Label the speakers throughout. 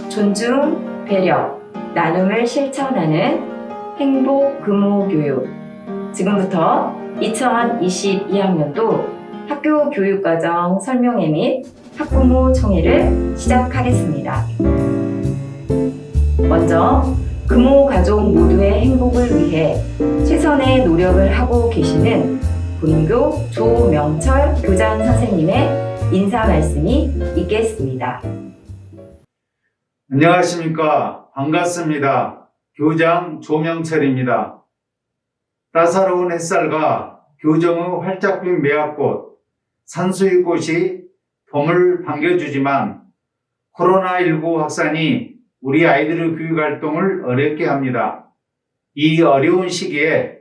Speaker 1: 존중, 배려, 나눔을 실천하는 행복 금호 교육. 지금부터 2022학년도 학교 교육과정 설명회 및 학부모 총회를 시작하겠습니다. 먼저 금호 가족 모두의 행복을 위해 최선의 노력을 하고 계시는 본교 조명철 교장 선생님의 인사 말씀이 있겠습니다.
Speaker 2: 안녕하십니까. 반갑습니다. 교장 조명철입니다. 따사로운 햇살과 교정의 활짝 핀 매화꽃, 산수의 꽃이 봄을 반겨주지만 코로나19 확산이 우리 아이들의 교육활동을 어렵게 합니다. 이 어려운 시기에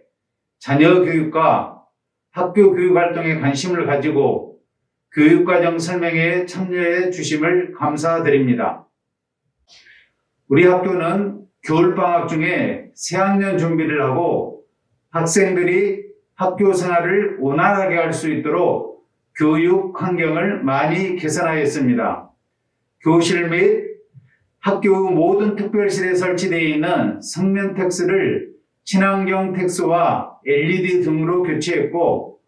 Speaker 2: 자녀 교육과 학교 교육활동에 관심을 가지고 교육과정 설명회에 참여해 주심을 감사드립니다. 우리 학교는 겨울방학 중에 새학년 준비를 하고 학생들이 학교 생활을 원활하게 할 수 있도록 교육 환경을 많이 개선하였습니다. 교실 및 학교 모든 특별실에 설치되어 있는 성면 텍스를 친환경 텍스와 LED 등으로 교체했고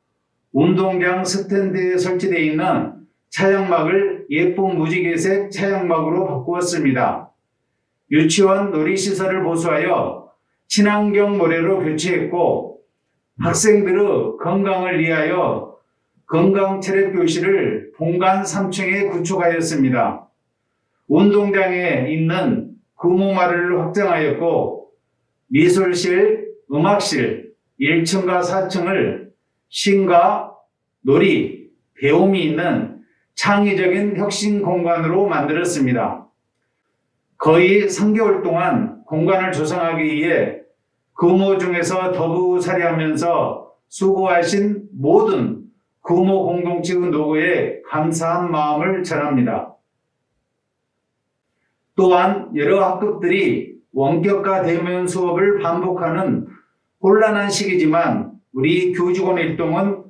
Speaker 2: 운동장 스탠드에 설치되어 있는 차양막을 예쁜 무지개색 차양막으로 바꾸었습니다. 유치원 놀이시설을 보수하여 친환경 모래로 교체했고 학생들의 건강을 위하여 건강체력교실을 본관 3층에 구축하였습니다. 운동장에 있는 금호마루를 확장하였고 미술실, 음악실 1층과 4층을 싱과 놀이, 배움이 있는 창의적인 혁신 공간으로 만들었습니다. 거의 3개월 동안 공간을 조성하기 위해 금호 중에서 더부살이하면서 수고하신 모든 금호 공동체의 노고에 감사한 마음을 전합니다. 또한 여러 학급들이 원격과 대면 수업을 반복하는 곤란한 시기지만 우리 교직원 일동은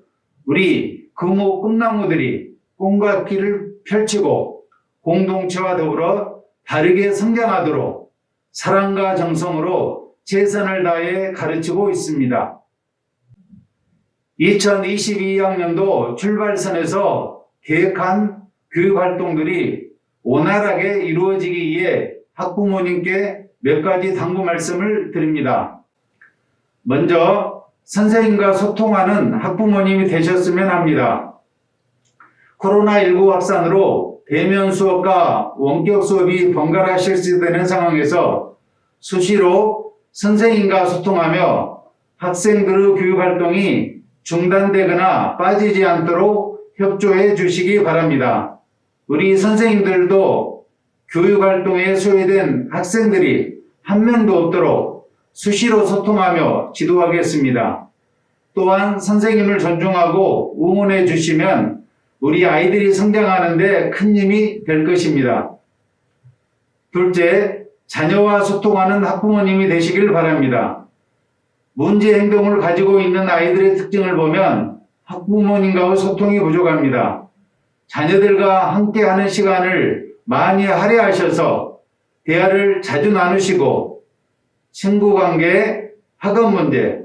Speaker 2: 우리 금호 꿈나무들이 꿈과 길을 펼치고 공동체와 더불어 다르게 성장하도록 사랑과 정성으로 최선을 다해 가르치고 있습니다. 2022학년도 출발선에서 계획한 교육활동들이 원활하게 이루어지기 위해 학부모님께 몇 가지 당부 말씀을 드립니다. 먼저 선생님과 소통하는 학부모님이 되셨으면 합니다. 코로나19 확산으로 대면 수업과 원격 수업이 번갈아 실시되는 상황에서 수시로 선생님과 소통하며 학생들의 교육활동이 중단되거나 빠지지 않도록 협조해 주시기 바랍니다. 우리 선생님들도 교육활동에 소외된 학생들이 한 명도 없도록 수시로 소통하며 지도하겠습니다. 또한 선생님을 존중하고 응원해 주시면 우리 아이들이 성장하는 데 큰 힘이 될 것입니다. 둘째, 자녀와 소통하는 학부모님이 되시길 바랍니다. 문제 행동을 가지고 있는 아이들의 특징을 보면 학부모님과의 소통이 부족합니다. 자녀들과 함께하는 시간을 많이 할애하셔서 대화를 자주 나누시고 친구 관계, 학업 문제,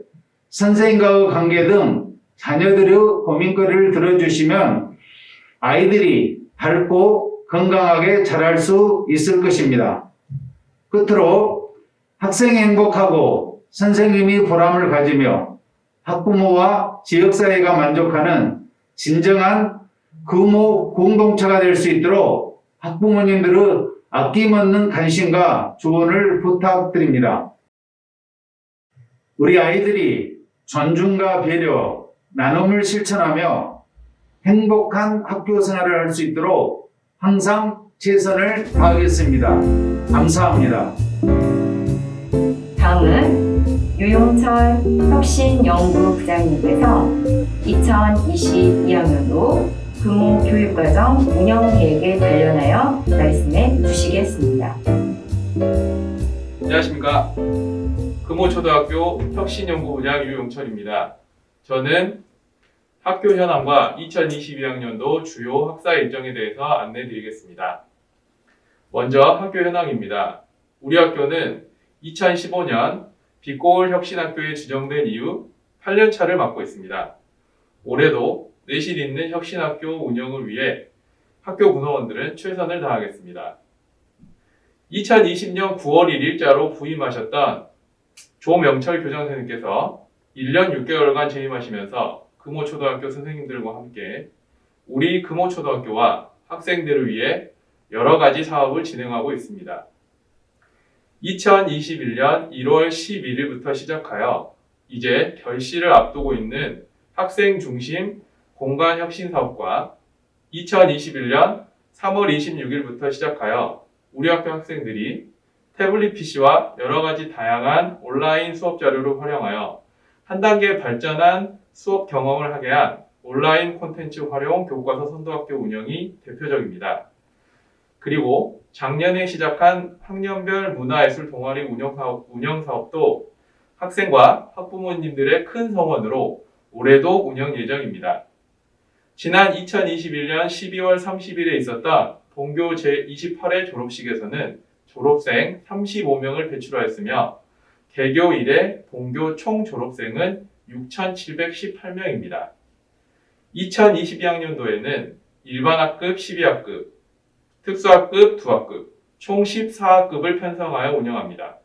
Speaker 2: 선생님과의 관계 등 자녀들의 고민거리를 들어주시면 아이들이 밝고 건강하게 자랄 수 있을 것입니다. 끝으로 학생이 행복하고 선생님이 보람을 가지며 학부모와 지역사회가 만족하는 진정한 금호 공동체가 될 수 있도록 학부모님들의 아낌없는 관심과 조언을 부탁드립니다. 우리 아이들이 존중과 배려, 나눔을 실천하며 행복한 학교 생활을 할 수 있도록 항상 최선을 다하겠습니다. 감사합니다.
Speaker 1: 다음은 유용철 혁신연구부장님께서 2022학년도 금호교육과정 운영계획에 관련하여 말씀해 주시겠습니다.
Speaker 3: 안녕하십니까. 금호초등학교 혁신연구부장 유용철입니다. 저는 학교 현황과 2022학년도 주요 학사 일정에 대해서 안내드리겠습니다. 먼저 학교 현황입니다. 우리 학교는 2015년 빛고울 혁신학교에 지정된 이후 8년차를 맡고 있습니다. 올해도 내실 있는 혁신학교 운영을 위해 학교 구성원들은 최선을 다하겠습니다. 2020년 9월 1일자로 부임하셨던 조명철 교장선생님께서 1년 6개월간 재임하시면서 금호초등학교 선생님들과 함께 우리 금호초등학교와 학생들을 위해 여러 가지 사업을 진행하고 있습니다. 2021년 1월 11일부터 시작하여 이제 결실을 앞두고 있는 학생 중심 공간 혁신 사업과 2021년 3월 26일부터 시작하여 우리 학교 학생들이 태블릿 PC와 여러 가지 다양한 온라인 수업 자료를 활용하여 한 단계 발전한 수업 경험을 하게 한 온라인 콘텐츠 활용 교과서 선도학교 운영이 대표적입니다. 그리고 작년에 시작한 학년별 문화예술 동아리 운영 사업도 학생과 학부모님들의 큰 성원으로 올해도 운영 예정입니다. 지난 2021년 12월 30일에 있었던 본교 제28회 졸업식에서는 졸업생 35명을 배출하였으며 개교 이래 본교 총 졸업생은 6,718명입니다. 2022학년도에는 일반학급 12학급, 특수학급 2학급, 총 14학급을 편성하여 운영합니다.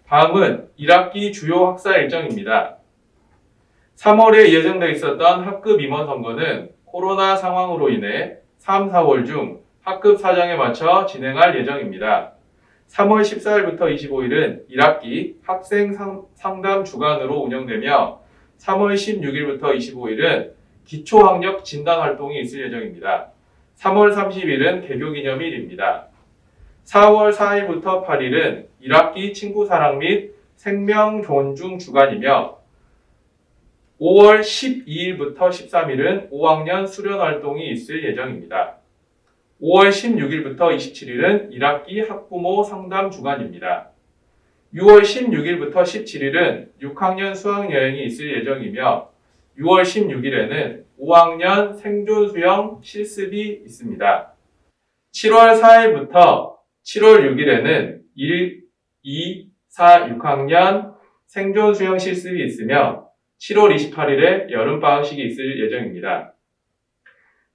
Speaker 3: 다음은 1학기 주요 학사 일정입니다. 3월에 예정되어 있었던 학급 임원 선거는 코로나 상황으로 인해 3, 4월 중 학급 사정에 맞춰 진행할 예정입니다. 3월 14일부터 25일은 1학기 학생 상담 주간으로 운영되며 3월 16일부터 25일은 기초학력 진단 활동이 있을 예정입니다. 3월 30일은 개교기념일입니다. 4월 4일부터 8일은 1학기 친구사랑 및 생명 존중 주간이며 5월 12일부터 13일은 5학년 수련 활동이 있을 예정입니다. 5월 16일부터 27일은 1학기 학부모 상담 주간입니다. 6월 16일부터 17일은 6학년 수학여행이 있을 예정이며 6월 16일에는 5학년 생존 수영 실습이 있습니다. 7월 4일부터 7월 6일에는 1, 2, 4, 6학년 생존 수영 실습이 있으며 7월 28일에 여름방학식이 있을 예정입니다.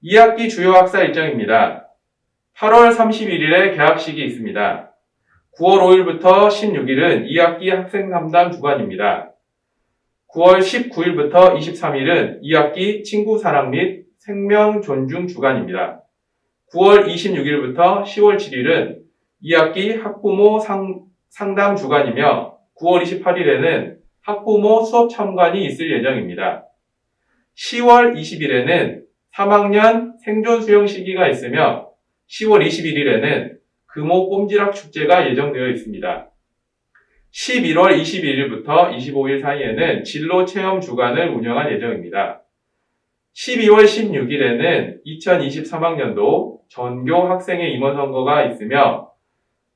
Speaker 3: 2학기 주요 학사 일정입니다. 8월 31일에 개학식이 있습니다. 9월 5일부터 16일은 2학기 학생 상담 주간입니다. 9월 19일부터 23일은 2학기 친구 사랑 및 생명 존중 주간입니다. 9월 26일부터 10월 7일은 2학기 학부모 상담 주간이며 9월 28일에는 학부모 수업 참관이 있을 예정입니다. 10월 20일에는 3학년 생존 수영 시기가 있으며 10월 21일에는 금호 꼼지락 축제가 예정되어 있습니다. 11월 22일부터 25일 사이에는 진로 체험 주간을 운영할 예정입니다. 12월 16일에는 2023학년도 전교 학생의 임원 선거가 있으며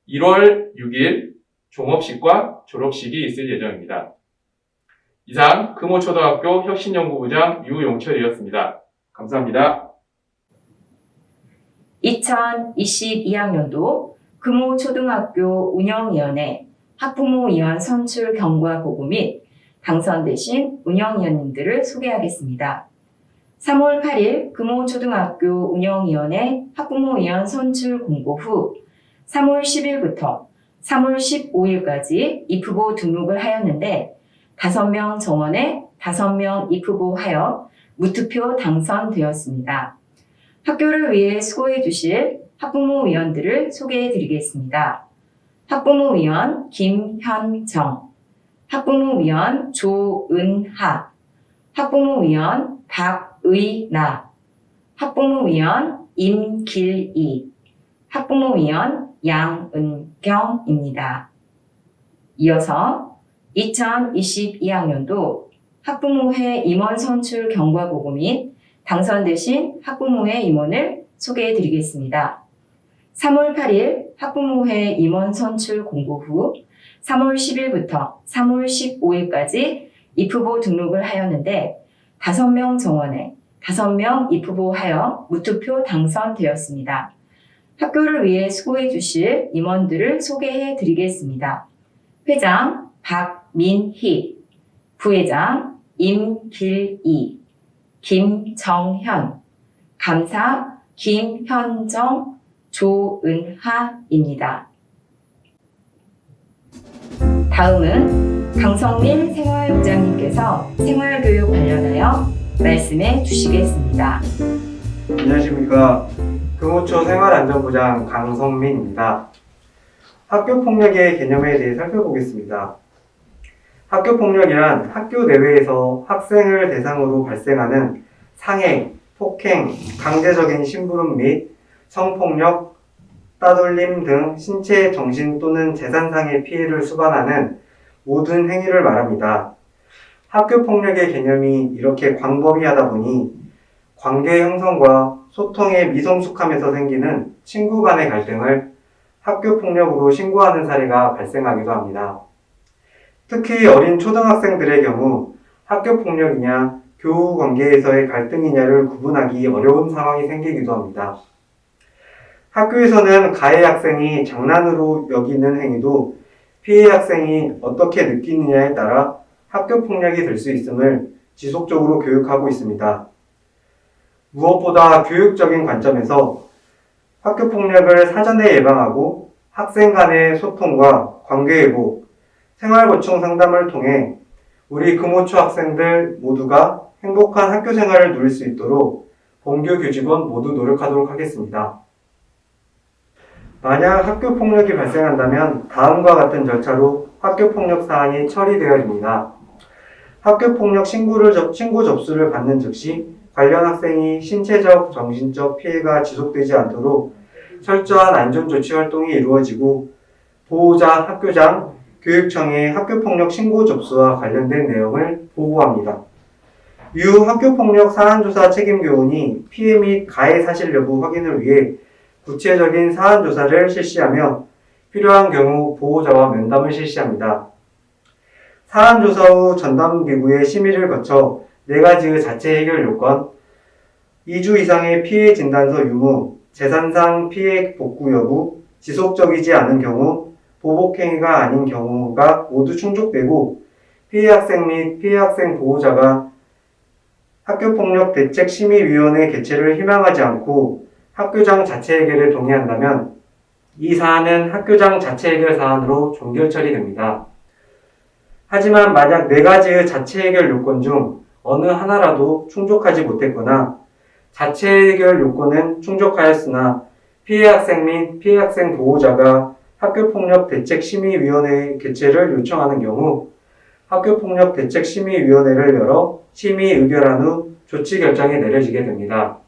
Speaker 3: 1월 6일 종업식과 졸업식이 있을 예정입니다. 이상 금호초등학교 혁신연구부장 유용철이었습니다. 감사합니다.
Speaker 1: 2022학년도 금호초등학교 운영위원회 학부모위원 선출 경과 보고 및 당선되신 운영위원님들을 소개하겠습니다. 3월 8일 금호초등학교 운영위원회 학부모위원 선출 공고 후 3월 10일부터 3월 15일까지 입후보 등록을 하였는데 5명 정원에 5명 입후보하여 무투표 당선되었습니다. 학교를 위해 수고해 주실 학부모위원들을 소개해 드리겠습니다. 학부모위원 김현정, 학부모위원 조은하, 학부모위원 박의나, 학부모위원 임길이, 학부모위원 양은경입니다. 이어서 2022학년도 학부모회 임원 선출 경과보고 및 당선되신 학부모회 임원을 소개해 드리겠습니다. 3월 8일 학부모회 임원 선출 공고 후 3월 10일부터 3월 15일까지 입후보 등록을 하였는데 5명 정원에 5명 입후보하여 무투표 당선되었습니다. 학교를 위해 수고해 주실 임원들을 소개해 드리겠습니다. 회장 박민희, 부회장 임길이, 김정현, 감사 김현정, 조은하입니다. 다음은 강성민 생활부장님께서 생활교육 관련하여 말씀해 주시겠습니다.
Speaker 4: 안녕하십니까. 금호초 생활안전부장 강성민입니다. 학교폭력의 개념에 대해 살펴보겠습니다. 학교폭력이란 학교 내외에서 학생을 대상으로 발생하는 상해, 폭행, 강제적인 심부름 및 성폭력, 따돌림 등 신체, 정신 또는 재산상의 피해를 수반하는 모든 행위를 말합니다. 학교폭력의 개념이 이렇게 광범위하다 보니 관계 형성과 소통의 미성숙함에서 생기는 친구 간의 갈등을 학교폭력으로 신고하는 사례가 발생하기도 합니다. 특히 어린 초등학생들의 경우 학교폭력이냐 교우 관계에서의 갈등이냐를 구분하기 어려운 상황이 생기기도 합니다. 학교에서는 가해 학생이 장난으로 여기는 행위도 피해 학생이 어떻게 느끼느냐에 따라 학교폭력이 될 수 있음을 지속적으로 교육하고 있습니다. 무엇보다 교육적인 관점에서 학교폭력을 사전에 예방하고 학생 간의 소통과 관계회복, 생활보충 상담을 통해 우리 금호초 학생들 모두가 행복한 학교 생활을 누릴 수 있도록 본교 교직원 모두 노력하도록 하겠습니다. 만약 학교폭력이 발생한다면 다음과 같은 절차로 학교폭력 사안이 처리되어집니다. 학교폭력 신고 접수를 받는 즉시 관련 학생이 신체적, 정신적 피해가 지속되지 않도록 철저한 안전조치 활동이 이루어지고 보호자, 학교장, 교육청에 학교폭력 신고 접수와 관련된 내용을 보고합니다. 이후 학교폭력 사안조사 책임교원이 피해 및 가해 사실 여부 확인을 위해 구체적인 사안조사를 실시하며 필요한 경우 보호자와 면담을 실시합니다. 사안조사 후 전담기구의 심의를 거쳐 4가지의 자체 해결 요건, 2주 이상의 피해 진단서 유무, 재산상 피해 복구 여부, 지속적이지 않은 경우, 보복행위가 아닌 경우가 모두 충족되고 피해 학생 및 피해 학생 보호자가 학교폭력 대책심의위원회 개최를 희망하지 않고 학교장 자체 해결에 동의한다면 이 사안은 학교장 자체 해결 사안으로 종결 처리됩니다. 하지만 만약 4가지의 자체 해결 요건 중 어느 하나라도 충족하지 못했거나 자체 해결 요건은 충족하였으나 피해 학생 및 피해 학생 보호자가 학교폭력 대책심의위원회 개최를 요청하는 경우 학교폭력 대책심의위원회를 열어 심의 의결한 후 조치 결정이 내려지게 됩니다.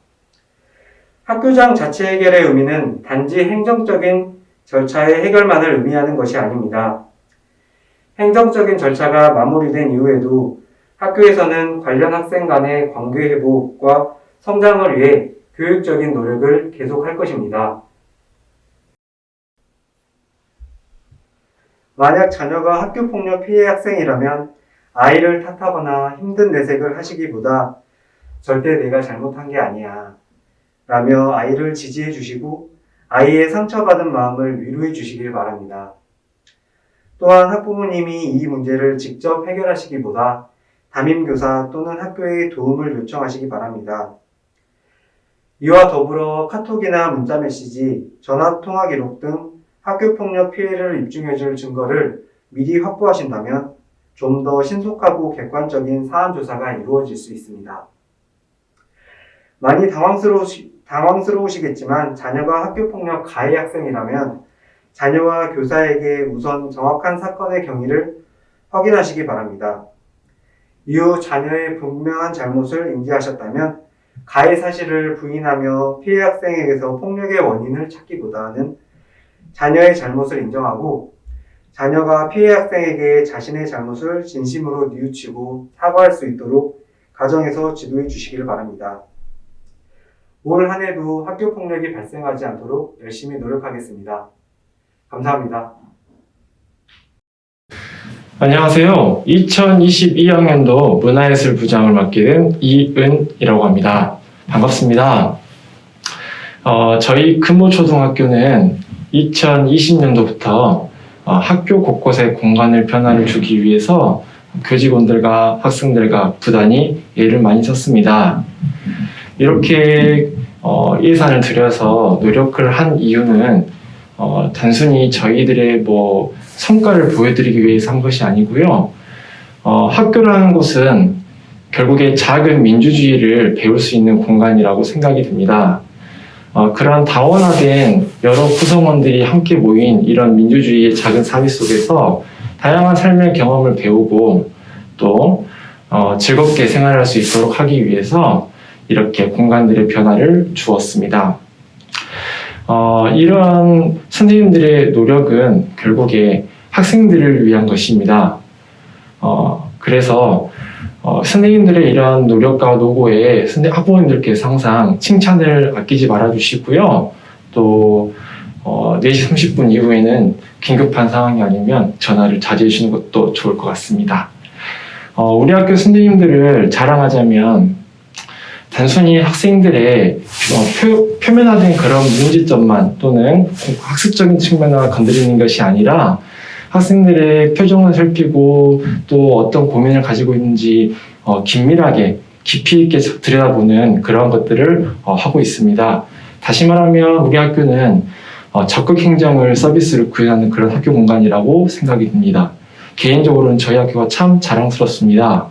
Speaker 4: 학교장 자체 해결의 의미는 단지 행정적인 절차의 해결만을 의미하는 것이 아닙니다. 행정적인 절차가 마무리된 이후에도 학교에서는 관련 학생 간의 관계 회복과 성장을 위해 교육적인 노력을 계속할 것입니다. 만약 자녀가 학교폭력 피해 학생이라면 아이를 탓하거나 힘든 내색을 하시기보다 절대 내가 잘못한 게 아니야 라며 아이를 지지해 주시고 아이의 상처받은 마음을 위로해 주시길 바랍니다. 또한 학부모님이 이 문제를 직접 해결하시기보다 담임교사 또는 학교에 도움을 요청하시기 바랍니다. 이와 더불어 카톡이나 문자메시지, 전화통화 기록 등 학교폭력 피해를 입증해줄 증거를 미리 확보하신다면 좀 더 신속하고 객관적인 사안조사가 이루어질 수 있습니다. 많이 당황스러우시겠지만 자녀가 학교폭력 가해 학생이라면 자녀와 교사에게 우선 정확한 사건의 경위를 확인하시기 바랍니다. 이후 자녀의 분명한 잘못을 인지하셨다면 가해 사실을 부인하며 피해 학생에게서 폭력의 원인을 찾기보다는 자녀의 잘못을 인정하고 자녀가 피해 학생에게 자신의 잘못을 진심으로 뉘우치고 사과할 수 있도록 가정에서 지도해 주시기를 바랍니다. 올 한 해도 학교 폭력이 발생하지 않도록 열심히 노력하겠습니다. 감사합니다.
Speaker 5: 안녕하세요. 2022학년도 문화예술 부장을 맡게 된 이은이라고 합니다. 반갑습니다. 저희 금호초등학교는 2020년도부터 학교 곳곳에 공간을 변화를 주기 위해서 교직원들과 학생들과 부단히 애를 많이 썼습니다. 이렇게 예산을 들여서 노력을 한 이유는 단순히 저희들의 성과를 보여드리기 위해서 한 것이 아니고요. 학교라는 곳은 결국에 작은 민주주의를 배울 수 있는 공간이라고 생각이 듭니다. 그런 다원화된 여러 구성원들이 함께 모인 이런 민주주의의 작은 사회 속에서 다양한 삶의 경험을 배우고 또 즐겁게 생활할 수 있도록 하기 위해서 이렇게 공간들의 변화를 주었습니다. 이러한 선생님들의 노력은 결국에 학생들을 위한 것입니다. 그래서 선생님들의 이러한 노력과 노고에 학부모님들께서 항상 칭찬을 아끼지 말아주시고요. 또 4시 30분 이후에는 긴급한 상황이 아니면 전화를 자제해 주시는 것도 좋을 것 같습니다. 우리 학교 선생님들을 자랑하자면 단순히 학생들의 표면화된 그런 문제점만 또는 학습적인 측면만 건드리는 것이 아니라 학생들의 표정을 살피고 또 어떤 고민을 가지고 있는지 긴밀하게 깊이 있게 들여다보는 그런 것들을 하고 있습니다. 다시 말하면 우리 학교는 적극 행정을 서비스를 구현하는 그런 학교 공간이라고 생각이 듭니다. 개인적으로는 저희 학교가 참 자랑스럽습니다.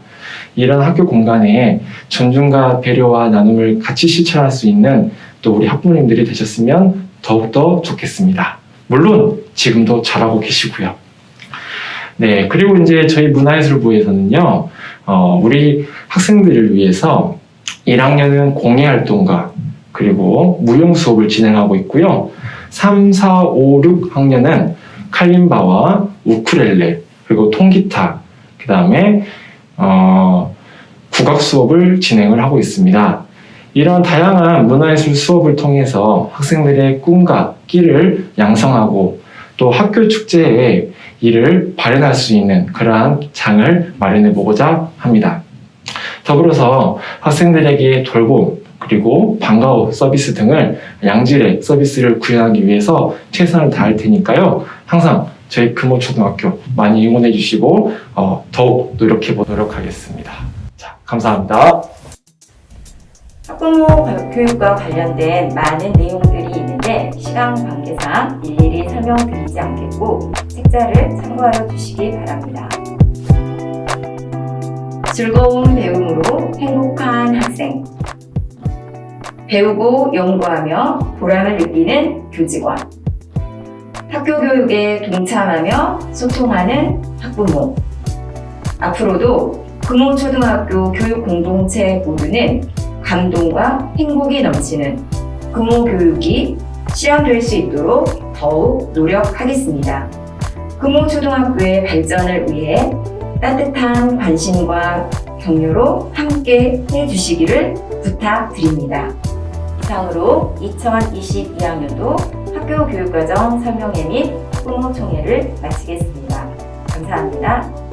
Speaker 5: 이런 학교 공간에 존중과 배려와 나눔을 같이 실천할 수 있는 또 우리 학부모님들이 되셨으면 더욱더 좋겠습니다. 물론 지금도 잘하고 계시고요. 네, 그리고 이제 저희 문화예술부에서는요, 우리 학생들을 위해서 1학년은 공예활동가 그리고 무용 수업을 진행하고 있고요. 3, 4, 5, 6학년은 칼림바와 우쿨렐레 그리고 통기타 그 다음에 국악 수업을 진행을 하고 있습니다. 이런 다양한 문화예술 수업을 통해서 학생들의 꿈과 끼를 양성하고 또 학교 축제에 이를 발현할 수 있는 그러한 장을 마련해 보고자 합니다. 더불어서 학생들에게 돌봄 그리고 방과후 서비스 등을 양질의 서비스를 구현하기 위해서 최선을 다할 테니까요. 항상 저희 금호초등학교 많이 응원해 주시고 더욱 노력해 보도록 하겠습니다. 자, 감사합니다.
Speaker 1: 학부모 교육과 관련된 많은 내용들이 있는데 시간 관계상 일일이 설명드리지 않겠고 책자를 참고하여 주시기 바랍니다. 즐거운 배움으로 행복한 학생, 배우고 연구하며 보람을 느끼는 교직원, 학교 교육에 동참하며 소통하는 학부모. 앞으로도 금호초등학교 교육 공동체 모두는 감동과 행복이 넘치는 금호 교육이 실현될 수 있도록 더욱 노력하겠습니다. 금호초등학교의 발전을 위해 따뜻한 관심과 격려로 함께 해주시기를 부탁드립니다. 이상으로 2022학년도 학교교육과정 설명회 및 학부모 총회를 마치겠습니다. 감사합니다.